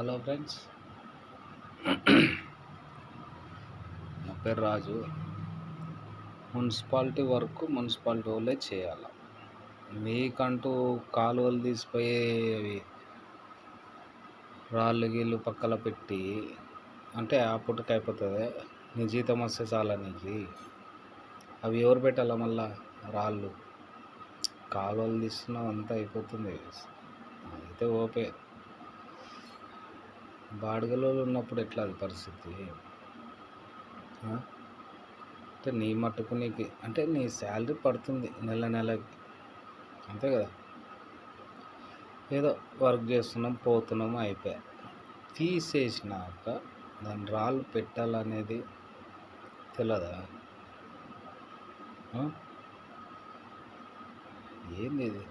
Hello friends, నా పేరు రాజు. Municipality work municipality వాళ్ళే చేయాలి. మీకంటూ కాలువలు తీసిపోయేవి రాళ్ళు గీళ్ళు పక్కన పెట్టి అంటే ఆ పుట్టుక అయిపోతుంది. నీ జీతం వస్తే చాలా నీకు. అవి ఎవరు పెట్టాలా? మళ్ళా రాళ్ళు కాలువలు తీస్తున్నావు, అంతా అయిపోతుంది. అయితే ఓకే, బాడుగలో ఉన్నప్పుడు ఎట్లా అది పరిస్థితి? అంటే నీ మట్టుకు నీకు అంటే నీ శాలరీ పడుతుంది నెలకి, అంతే కదా. ఏదో వర్క్ చేస్తున్నాం, పోతున్నాం, అయిపోయా. తీసేసినాక దాని రాళ్ళు పెట్టాలనేది తెలియదా? ఏంది ఇది?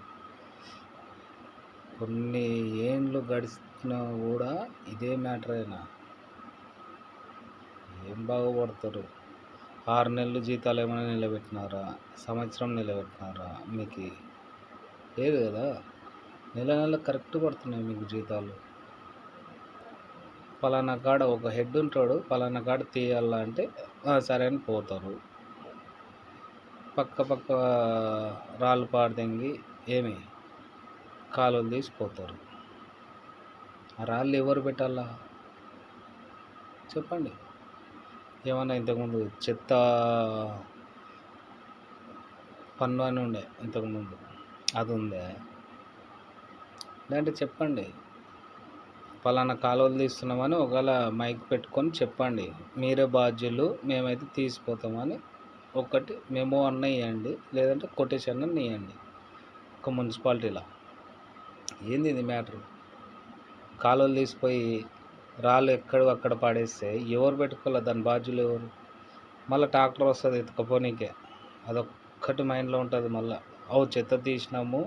కొన్ని ఏండ్లు గడిచినా కూడా ఇదే మ్యాటర్ అయినా ఏం బాగుపడతారు? 6 నెలలు జీతాలు ఏమైనా నిలబెట్టినారా? సంవత్సరం నిలబెట్టినారా? మీకు లేదు కదా. నెల కరెక్ట్ పడుతున్నాయి మీకు జీతాలు. పలానా కాడ ఒక హెడ్ ఉంటాడు, పలానా కాడ తీయాలంటే సరే అని పోతారు. పక్క రాళ్ళు పాడదెంగి ఏమి కాలువలు తీసిపోతారు. ఆ రాళ్ళు ఎవరు పెట్టాలా చెప్పండి? ఏమన్నా ఇంతకుముందు చెత్త పన్ను అని ఉండే, ఇంతకుముందు అది ఉందే? లేదంటే చెప్పండి, పలానా కాలువలు తీస్తున్నామని ఒకవేళ మైక్ పెట్టుకొని చెప్పండి, మీరే బాధ్యులు, మేమైతే తీసిపోతామని ఒకటి మెమో అన్న ఇవ్వండి, లేదంటే కొటేషన్ అన్న ఇవ్వండి. ఒక మున్సిపాలిటీలో ఏంది ఇది మ్యాటర్? కాలువలు తీసిపోయి రాళ్ళు అక్కడ పాడేస్తే ఎవరు పెట్టుకోవాలి? దాని బాధ్యులు ఎవరు? మళ్ళీ ట్రాక్టర్ వస్తుంది ఎత్తుకపోనీకే, అదొక్కటి మైండ్లో ఉంటుంది. మళ్ళీ చెత్త తీసినాము,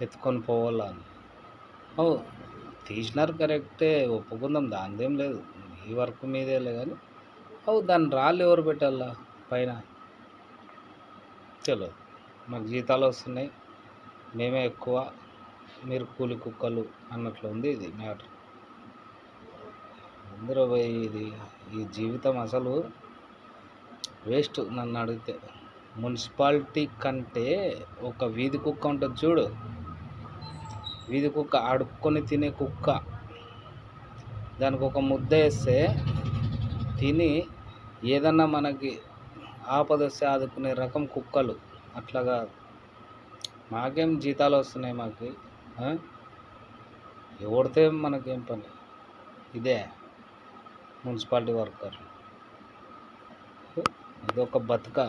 ఎత్తుకొని పోవాలా అని. తీసినారు కరెక్టే, ఒప్పుకుందాం, దానిదేం లేదు, ఈ వర్క్ మీదేలే. కానీ దాని రాళ్ళు ఎవరు పెట్టాలా పైన తెలియదు. మాకు జీతాలు వస్తున్నాయి, మేమే ఎక్కువ, మీరు కూలి కుక్కలు అన్నట్లు ఉంది ఇది మ్యాటర్. అందరూ ఇది ఈ జీవితం అసలు వేస్ట్ నన్ను అడిగితే. మున్సిపాలిటీ కంటే ఒక వీధి కుక్క ఉంటుంది చూడు, వీధి కుక్క, అడుక్కొని తినే కుక్క, దానికి ఒక ముద్ద వేస్తే తిని ఏదన్నా మనకి ఆపద వస్తే ఆదుకునే రకం కుక్కలు. అట్లాగా మాకేం జీతాలు వస్తున్నాయి, మాకు ఎవరితే మనకేం పని? ఇదే మున్సిపాలిటీ వర్కర్, ఇదొక బతుక.